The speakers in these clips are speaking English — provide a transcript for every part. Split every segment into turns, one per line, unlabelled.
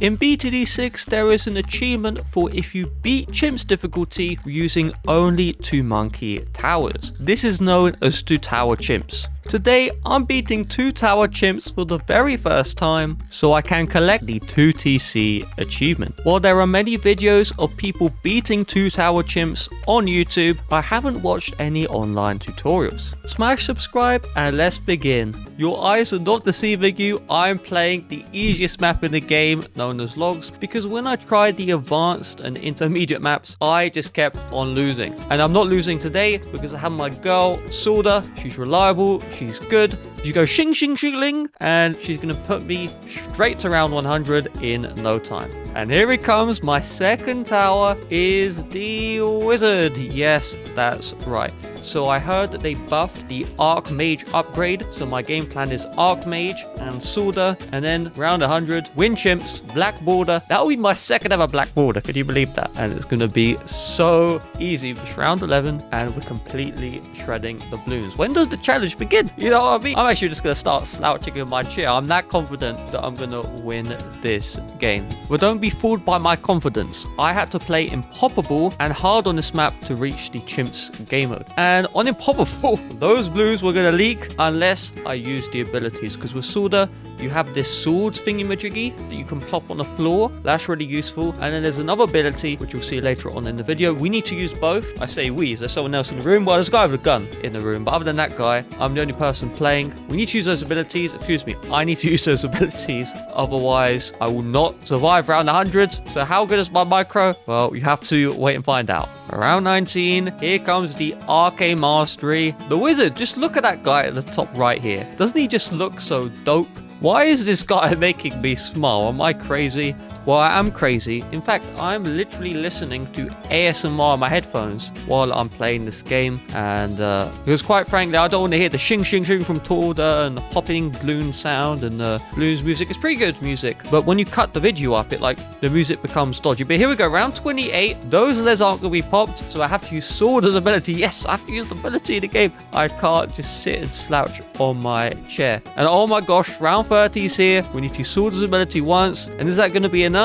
In BTD6, there is an achievement for if you beat Chimps difficulty using only 2 monkey towers. This is known as 2 tower chimps. Today, I'm beating 2 tower chimps for the very first time, so I can collect the 2TC achievement. While there are many videos of people beating 2 tower chimps on YouTube, I haven't watched any online tutorials. Smash subscribe and let's begin. Your eyes are not deceiving you, I'm playing the easiest map in the game, known as logs, because when I tried the advanced and intermediate maps, I just kept on losing. And I'm not losing today because I have my girl, Saunder. She's reliable, she's good. She goes shing shing shing ling, and she's gonna put me straight to round 100 in no time. And here it comes, my second tower is the wizard. Yes, that's right. So I heard that they buffed the Archmage upgrade, so my game plan is Archmage and Saunder, and then round 100, win Chimps, black border. That'll be my second ever black border, could you believe that? And it's gonna be so easy. It's round 11, and we're completely shredding the Bloons. When does the challenge begin? You know what I mean? I'm actually just gonna start slouching in my chair. I'm that confident that I'm gonna win this game. But don't be fooled by my confidence. I had to play impoppable and hard on this map to reach the Chimps game mode. And on impoppable, those Bloons were going to leak unless I use the abilities. Because with Saunder, you have this swords thingy-majiggy that you can plop on the floor. That's really useful. And then there's another ability, which you'll see later on in the video. We need to use both. I say we, there's someone else in the room. Well, there's a guy with a gun in the room. But other than that guy, I'm the only person playing. We need to use those abilities. Excuse me, I need to use those abilities. Otherwise, I will not survive round 100. So how good is my micro? Well, you have to wait and find out. Around 19, here comes the Arcane Mastery. The wizard, just look at that guy at the top right here. Doesn't he just look so dope? Why is this guy making me smile? Am I crazy? Well, I am crazy. In fact, I'm literally listening to ASMR on my headphones while I'm playing this game. And because quite frankly, I don't want to hear the shing shing shing from Saunder and the popping Bloon sound and the Bloons music. It's pretty good music. But when you cut the video up, the music becomes dodgy. But here we go, round 28. Those legs aren't going to be popped, so I have to use Saunder's ability. Yes, I have to use the ability in the game. I can't just sit and slouch on my chair. And oh my gosh, round 30 is here. We need to use Saunder's ability once. And is that going to be enough?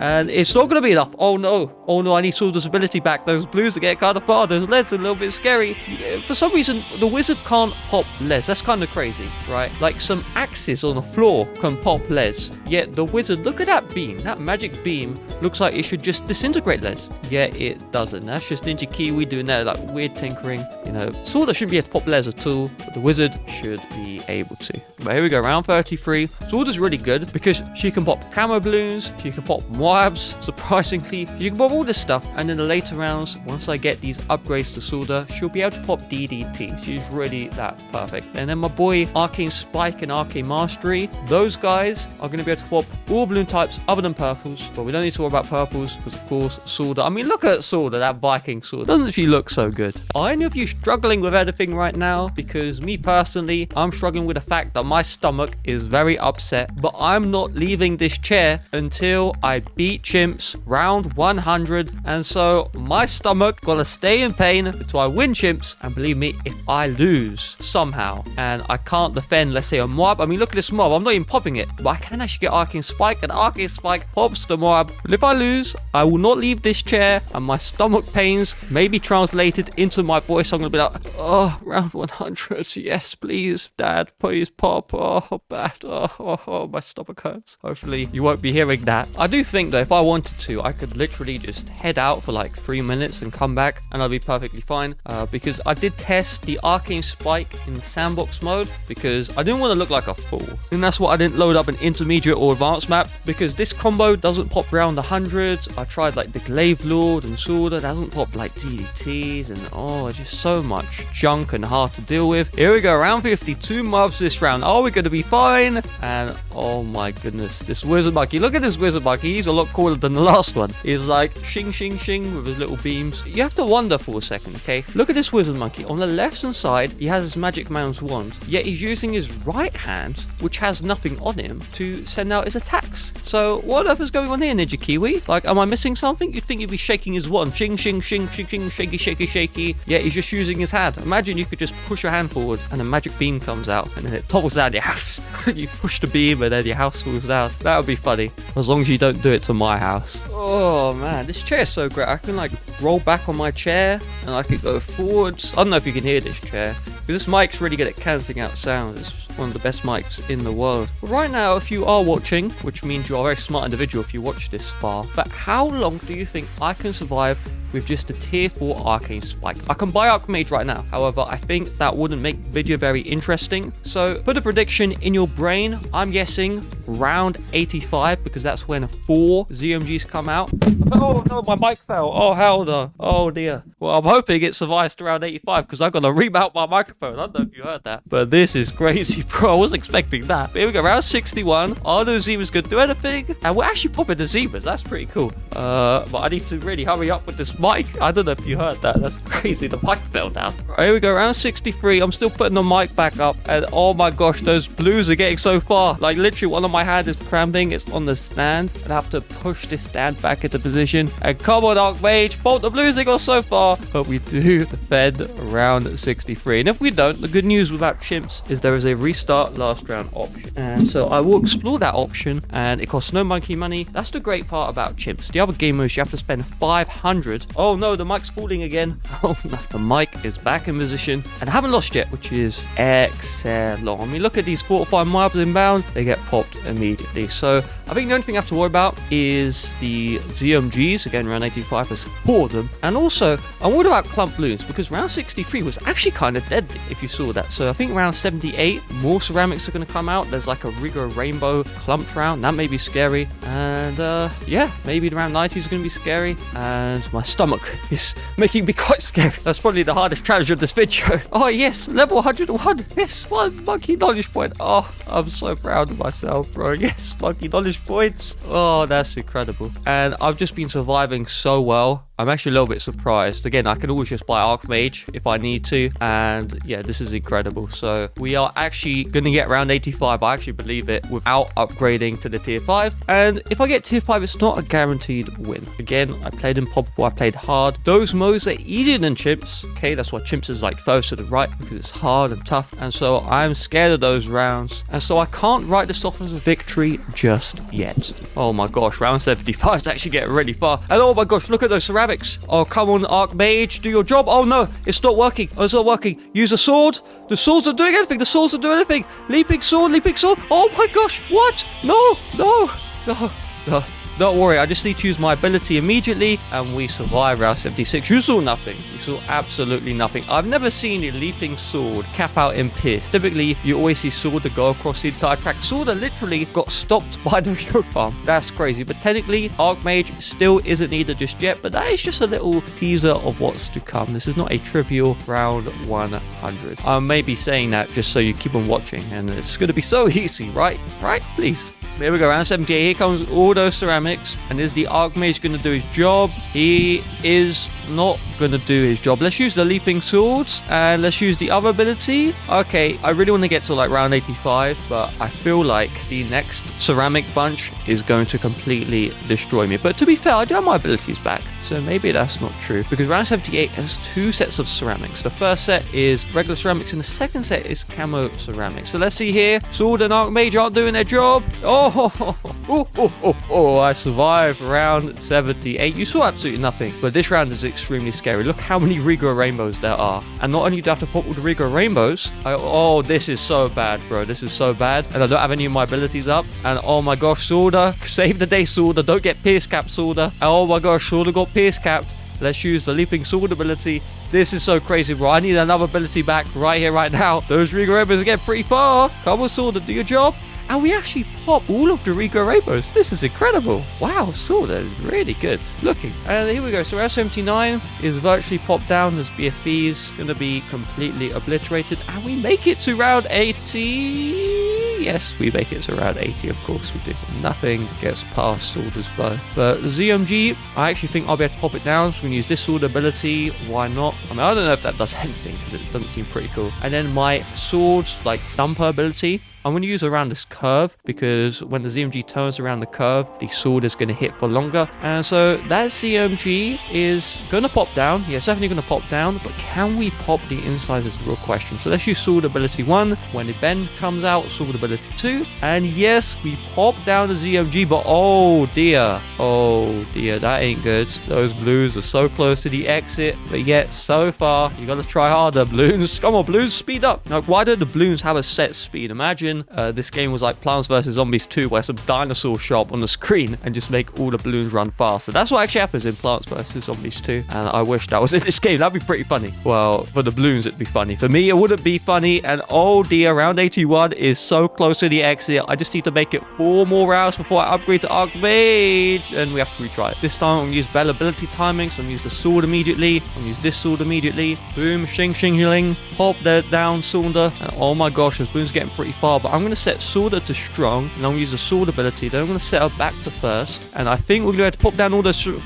And it's not going to be enough. Oh no, I need Saunder's ability back. Those Bloons are getting kind of far. Those leads are a little bit scary. For some reason, the wizard can't pop leads. That's kind of crazy, right? Like some axes on the floor can pop leads. Yet the wizard, look at that beam. That magic beam looks like it should just disintegrate leads. Yet it doesn't. That's just Ninja Kiwi doing that like weird tinkering. You know, Saunder shouldn't be able to pop leads at all, but the wizard should be able to. But here we go, round 33. Saunder's really good because she can pop camo Bloons, she can pop Moabs, surprisingly. You can pop all this stuff, and in the later rounds, once I get these upgrades to Saunder, she'll be able to pop DDT. She's really that perfect. And then my boy Arcane Spike and Arcane Mastery, those guys are going to be able to pop all Bloon types other than purples, but we don't need to worry about purples because of course Saunder. I mean, look at Saunder, that Viking sword. Doesn't she look so good? Are any of you struggling with anything right now? Because me personally, I'm struggling with the fact that my stomach is very upset, but I'm not leaving this chair until I beat Chimps round 100, and so my stomach gotta stay in pain until I win Chimps. And believe me, if I lose somehow and I can't defend, let's say a Moab, I mean look at this Moab, I'm not even popping it, but I can actually get Arcane Spike, and Arcane Spike pops the Moab. But if I lose, I will not leave this chair, and my stomach pains may be translated into my voice. I'm gonna be like, oh, round 100, yes please dad, please pop, oh bad, oh my stomach hurts. Hopefully you won't be hearing that. I do think though, if I wanted to, I could literally just head out for like 3 minutes and come back and I'll be perfectly fine, because I did test the Arcane Spike in sandbox mode because I didn't want to look like a fool, and that's why I didn't load up an intermediate or advanced map, because this combo doesn't pop around the hundreds. I tried like the Glaive Lord and Saunder, doesn't pop like DDTs, and just so much junk and hard to deal with. Here we go, round 52 mobs this round. Are we going to be fine? And oh my goodness, this wizard monkey, look at this wizard monkey, he's a lot cooler than the last one. He's like shing shing shing with his little beams. You have to wonder for a second, okay? Look at this wizard monkey. On the left hand side, he has his magic man's wand, yet he's using his right hand, which has nothing on him, to send out his attacks. So what on earth is going on here, Ninja Kiwi? Like, am I missing something? You'd think he'd be shaking his wand. Shing shing shing shing shing shaky shaky shaky. Yeah, he's just using his hand. Imagine you could just push your hand forward and a magic beam comes out and then it topples down your house. You push the beam and then your house falls down. That would be funny. As long as you don't do it to my house. Oh man, this chair is so great. I can like roll back on my chair and I could go forwards. I don't know if you can hear this chair, because this mic's really good at cancelling out sound. It's one of the best mics in the world. But right now, if you are watching, which means you are a very smart individual if you watch this far, but how long do you think I can survive with just a tier 4 arcane spike? I can buy Archmage right now. However, I think that wouldn't make the video very interesting. So put a prediction in your brain. I'm guessing round 85, because that's when 4 ZMGs come out. Oh no, my mic fell. Oh hell no. Oh dear. Well, I'm hoping it survives to round 85, because I've got to remount my microphone. I don't know if you heard that, but this is crazy, bro. I wasn't expecting that. But here we go, round 61. Are those Zebras going to do anything? And we're actually popping the Zebras. That's pretty cool. But I need to really hurry up with this mic. I don't know if you heard that. That's crazy. The mic fell down. Right, here we go, round 63. I'm still putting the mic back up, and oh my gosh, those blues are getting so far. Like literally, one of my hand is cramping. It's on the stand, and I have to push this stand back into position. And come on, Archmage, bolt the blues. They got so far, but we do defend round 63. And if we don't, the good news without chimps is there is a restart last round option, and so I will explore that option, and it costs no monkey money. That's the great part about chimps. The other game modes, you have to spend 500. Oh no, the mic's falling again. Oh no, the mic is back in position, and I haven't lost yet, which is excellent. I mean, look at these 4 or 5 marbles inbound. They get popped immediately. So I think the only thing I have to worry about is the ZMGs. Again, round 85 is 4 of them. And also, I'm worried about clump balloons, because round 63 was actually kind of deadly, if you saw that. So I think round 78, more ceramics are going to come out. There's like a Rigor Rainbow clumped round. That may be scary. And yeah, maybe the round 90 is going to be scary. And my stomach is making me quite scary. That's probably the hardest challenge of this video. Oh yes, level 101. Yes, 1 monkey knowledge point. Oh, I'm so proud of myself, bro. Yes, monkey knowledge points. Oh, that's incredible. And I've just been surviving so well. I'm actually a little bit surprised. Again, I can always just buy Archmage if I need to. And yeah, this is incredible. So we are actually going to get round 85. I actually believe it, without upgrading to the tier 5. And if I get tier 5, it's not a guaranteed win. Again, I played improbable. I played hard. Those modes are easier than chimps. Okay, that's why chimps is like first to the right, because it's hard and tough. And so I'm scared of those rounds. And so I can't write this off as a victory just yet. Oh my gosh, round 75 is actually getting really far. And oh my gosh, look at those ceramics. Oh, come on, Archmage, do your job. Oh no, it's not working. Oh, it's not working. Use a sword. The swords not doing anything. The swords not doing anything. Leaping sword, leaping sword. Oh my gosh, what? No, no, no, no. Don't worry, I just need to use my ability immediately, and we survive round 76. You saw nothing. You saw absolutely nothing. I've never seen a leaping sword cap out in Pierce. Typically, you always see Saunder go across the entire track. Saunder literally got stopped by the shield farm. That's crazy. But technically, Archmage still isn't needed just yet, but that is just a little teaser of what's to come. This is not a trivial round 100. I may be saying that just so you keep on watching, and it's going to be so easy, right? Right? Please. Here we go, round 78. Here comes all those ceramics. And is the Archmage going to do his job? He is not going to do his job. Let's use the leaping swords, and let's use the other ability. Okay, I really want to get to like round 85, but I feel like the next ceramic bunch is going to completely destroy me. But to be fair, I do have my abilities back, so maybe that's not true, because round 78 has 2 sets of ceramics. The first set is regular ceramics, and the second set is camo ceramics. So let's see here. Sword and Archmage aren't doing their job. Oh, I survived round 78. You saw absolutely nothing, but this round is extremely scary. Look how many Rigor Rainbows there are. And not only do I have to pop all the Rigor Rainbows, oh, this is so bad, bro. This is so bad. And I don't have any of my abilities up. And oh my gosh, Saunder. Save the day, Saunder. Don't get Pierce capped, Saunder. Oh my gosh, Saunder got Pierce capped. Let's use the leaping sword ability. This is so crazy, bro. I need another ability back right here, right now. Those Rigor Rainbows get pretty far. Come on, Saunder, do your job. And we actually pop all of the Rigor Rainbows. This is incredible. Wow, Saunder is really good looking. And here we go. So round 79 is virtually popped down. There's BFBs going to be completely obliterated. And we make it to round 80. Yes, we make it to round 80, of course we do. Nothing gets past Saunder's bow. But the ZMG, I actually think I'll be able to pop it down. So we can use this sword ability. Why not? I mean, I don't know if that does anything because it doesn't seem pretty cool. And then my sword's like thumper ability, I'm going to use around this curve because when the ZMG turns around the curve, the sword is going to hit for longer. And so that ZMG is going to pop down. Yeah, it's definitely going to pop down. But can we pop the insides is the real question. So let's use sword ability 1. When the bend comes out, sword ability 2. And yes, we pop down the ZMG. But oh dear, that ain't good. Those blues are so close to the exit. But yet, so far, you got to try harder, Bloons. Come on, Bloons, speed up. Now, why don't the Bloons have a set speed? Imagine this game was like Plants vs Zombies 2 where some dinosaurs show up on the screen and just make all the balloons run faster. That's what actually happens in Plants vs Zombies 2, and I wish that was in this game. That'd be pretty funny. Well, for the balloons it'd be funny. For me it wouldn't be funny, and oh dear, round 81 is so close to the exit. I just need to make it 4 more rounds before I upgrade to Archmage, and we have to retry it. This time I'm going to use Bell ability timing, so I'm going to use the sword immediately. I'm going to use this sword immediately. Boom, shing shing, pop that down, Saunder, and oh my gosh, this balloon's getting pretty far. But I'm going to set Saunder to strong, and I'm going to use the sword ability. Then I'm going to set her back to first, and I think we're going to have to pop down all the...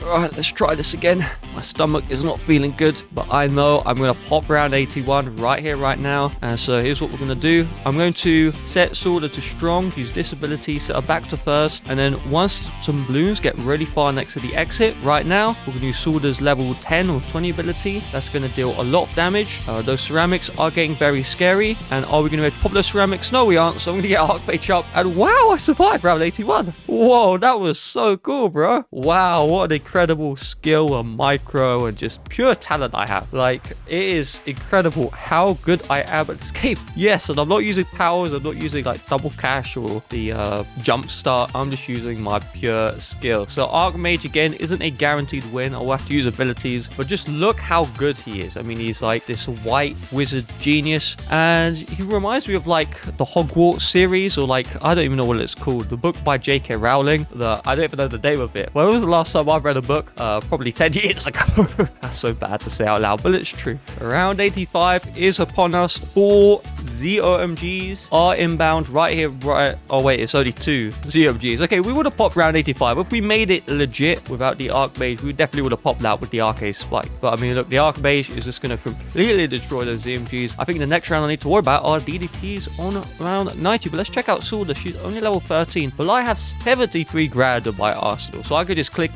Alright, let's try this again. My stomach is not feeling good, but I know I'm going to pop round 81 right here, right now. And so here's what we're going to do. I'm going to set Saunder to strong, use this ability, set her back to first. And then once some balloons get really far next to the exit, right now, we're going to use Saunder's level 10 or 20 ability. That's going to deal a lot of damage. Those ceramics are getting very scary. And are we going to pop those ceramics? No, we aren't. So I'm going to get Archmage up. And wow, I survived round 81. Whoa, that was so cool, bro. Wow, what an incredible skill and micro and just pure talent I have. Like, it is incredible how good I am at this game. Yes, and I'm not using powers, I'm not using like double cash or the jump start. I'm just using my pure skill. So Archmage again isn't a guaranteed win. I'll have to use abilities, but just look how good he is. I mean, he's like this white wizard genius, and he reminds me of like the Hogwarts series, or like, I don't even know what it's called, the book by J.K. Rowling. I don't even know the name of it. When was the last time I've read a book? Probably 10 years ago. That's so bad to say out loud, but it's true. Round 85 is upon us. 4 ZOMGs are inbound right here, right. Oh wait, it's only 2 ZOMGs. Okay, we would have popped round 85 if we made it legit without the Archmage. We definitely would have popped out with the Arcade Spike. But I mean, look, the Archmage is just going to completely destroy those ZOMGs. I think the next round I need to worry about are DDTs on round 90. But let's check out Saunder. She's only level 13, but I have 73 grand in my arsenal, so I could just click.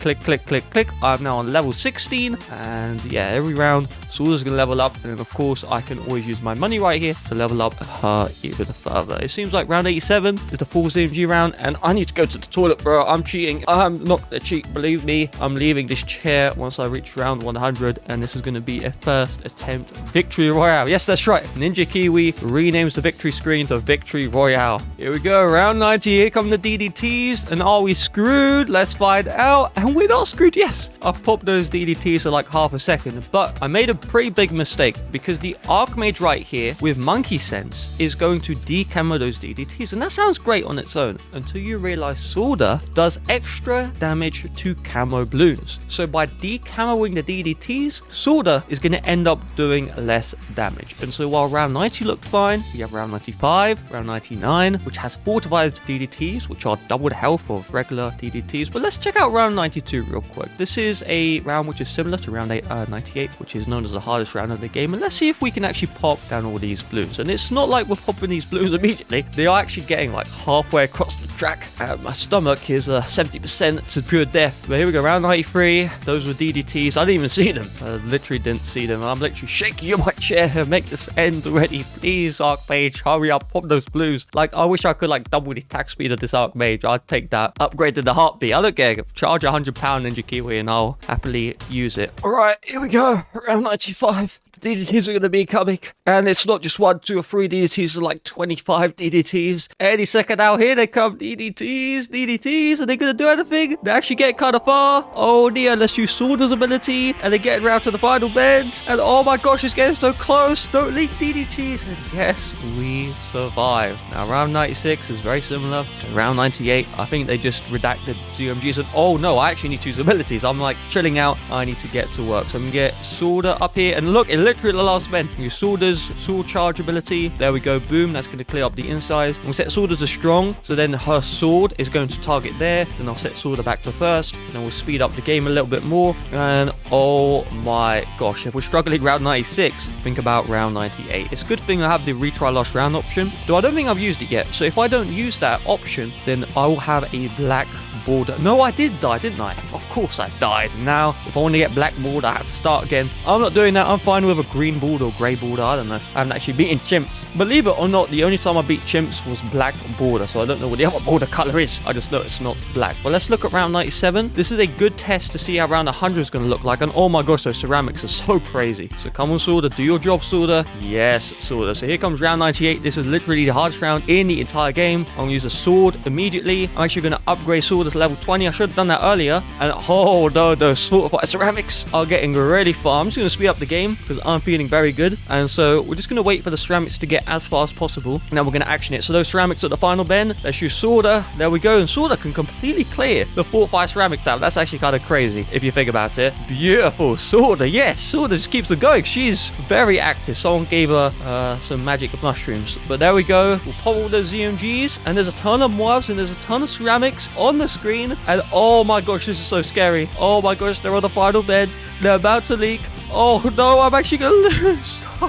I'm now on level 16, and yeah, every round Saunder's gonna level up, and then of course I can always use my money right here to level up her even further. It seems like round 87 is the full ZMG round, and I need to go to the toilet, bro. I'm cheating. I'm not gonna cheat, believe me. I'm leaving this chair once I reach round 100, and this is gonna be a first attempt victory royale. Yes, that's right. Ninja Kiwi renames the victory screen to Victory Royale. Here we go, round 90. Here come the DDTs, and are we screwed? Let's find out. And we're not screwed. Yes, I've popped those DDTs for like half a second, but I made a pretty big mistake because the Archmage right here with Monkey Sense is going to decamo those DDTs, and that sounds great on its own until you realize Saunder does extra damage to camo balloons. So by decamoing the DDTs, Saunder is going to end up doing less damage. And so while round 90 looked fine, we have round 95, round 99, which has fortified DDTs, which are double the health of regular DDTs. But let's check out round 92 real quick. This is a round which is similar to round 98, which is known as the hardest round of the game. And let's see if we can actually pop down all these balloons. And it's not like we're popping these balloons immediately. They are actually getting like halfway across the track. My stomach is 70% to pure death. But here we go, round 93. Those were DDTs. I didn't even see them. I literally didn't see them. I'm literally shaking in my chair. Make this end already. Please, Archmage, hurry up. Pop those blues. Like, I wish I could like double the attack speed of this Archmage. I'd take that. Upgrade in the heartbeat. I don't care. Charge £100 Ninja Kiwi and I'll happily use it. Alright, here we go. Round 95. The DDTs are going to be coming. And it's not just 1, 2, or 3 DDTs. It's like 25 DDTs. Any second out here they come. DDTs. Are they going to do anything? They actually get kind of far. Oh dear, let's use Saunder's ability. And they're getting around to the final bend. And oh my gosh, it's getting so close. Don't leak DDTs. And yes, we survive. Now, round 96 is very similar to round 98. I think they just redacted ZOMGs. And oh no, I actually need to use abilities. I'm like chilling out. I need to get to work. So I'm going to get Saunder up here, and look, it literally the last bend. Use Saunder's sword charge ability. There we go, boom. That's going to clear up the inside. We'll set Saunder to strong, so then her sword is going to target there. Then I'll set Saunder back to first, and then we'll speed up the game a little bit more. And oh my gosh, if we're struggling round 96, think about round 98. It's a good thing I have the retry last round option, though I don't think I've used it yet. So if I don't use that option, then I will have a black border. No, I did die, didn't I? Of course I died. Now, if I want to get black border, I have to start again. I'm not doing that. I'm fine with a green border or grey border. I don't know. I haven't actually beaten chimps. Believe it or not, the only time I beat chimps was black border, so I don't know what the other border color is. I just know it's not black. But let's look at round 97. This is a good test to see how round 100 is going to look like. And oh my gosh, those ceramics are so crazy. So come on, Saunder, do your job, Saunder. Yes, Saunder. So here comes round 98. This is literally the hardest round in the entire game. I'm going to use a sword immediately. I'm actually going to upgrade Saunder to level 20. I should have done that earlier. And oh no, those fortified ceramics are getting really far. I'm just going to speed up the game because I'm feeling very good. And so we're just going to wait for the ceramics to get as far as possible. And then we're going to action it. So those ceramics at the final bend, let's use Saunder. There we go. And Saunder can completely clear the fortified ceramics out. That's actually kind of crazy if you think about it. Beautiful. Saunder. Yes, Saunder just keeps it going. She's very active. Someone gave her some magic mushrooms. But there we go. We'll pop all those ZMGs. And there's a ton of mobs and there's a ton of ceramics on the screen. And oh my gosh, this is so scary. Oh my gosh, they're on the final bed. They're about to leak. Oh no, I'm actually going to lose. I'll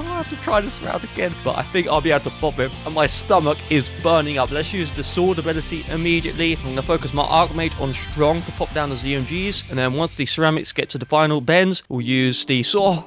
have to try this round again. But I think I'll be able to pop it. And my stomach is burning up. Let's use the sword ability immediately. I'm going to focus my Archmage on strong to pop down the ZMGs. And then once the ceramics get to the final bends, we'll use the sword.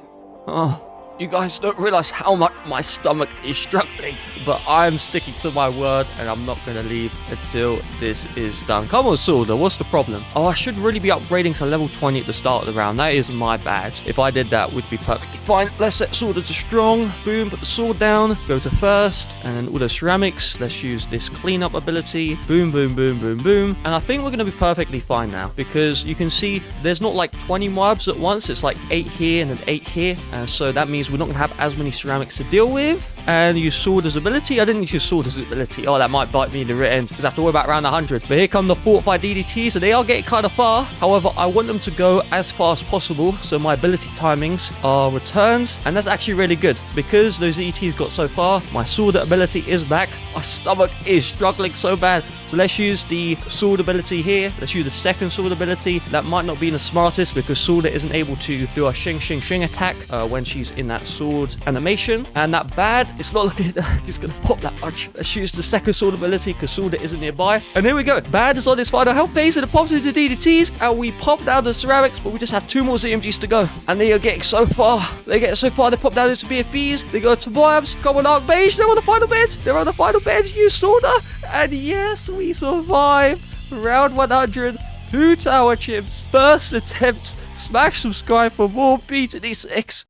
Oh. You guys don't realize how much my stomach is struggling, but I'm sticking to my word and I'm not going to leave until this is done. Come on, Saunder, what's the problem? Oh, I should really be upgrading to level 20 at the start of the round. That is my bad. If I did that, we'd be perfectly fine. Let's set Saunder to strong. Boom, put the sword down. Go to first. And then all the ceramics. Let's use this cleanup ability. Boom, boom, boom, boom, boom. And I think we're going to be perfectly fine now because you can see there's not like 20 mobs at once. It's like 8 here and then 8 here. And so that means we're not going to have as many ceramics to deal with. And use Saunder's ability. I didn't use Saunder's ability. Oh, that might bite me in the rear end because I have to worry about round 100. But here come the fortified DDTs, so they are getting kind of far. However, I want them to go as far as possible, so my ability timings are returned. And that's actually really good because those DDTs got so far. My Saunder ability is back. My stomach is struggling so bad. So let's use the sword ability here. Let's use the second sword ability. That might not be the smartest because Saunder isn't able to do a shing shing shing attack when she's in that sword animation. And that bad, it's not looking just gonna pop that much. Let's use the second sword ability because Saunder isn't nearby. And here we go. Bad is on his final health base and it pops into DDTs. And we pop down the ceramics, but we just have 2 more ZMGs to go. And they are getting so far. They get so far, they pop down into BFBs. They go to Moabs. Come on, Archmage. They're on the final bed. They're on the final bed. Use Saunder. And yes, we survive round 100. 2 tower chimps. First attempt. Smash subscribe for more BTD6.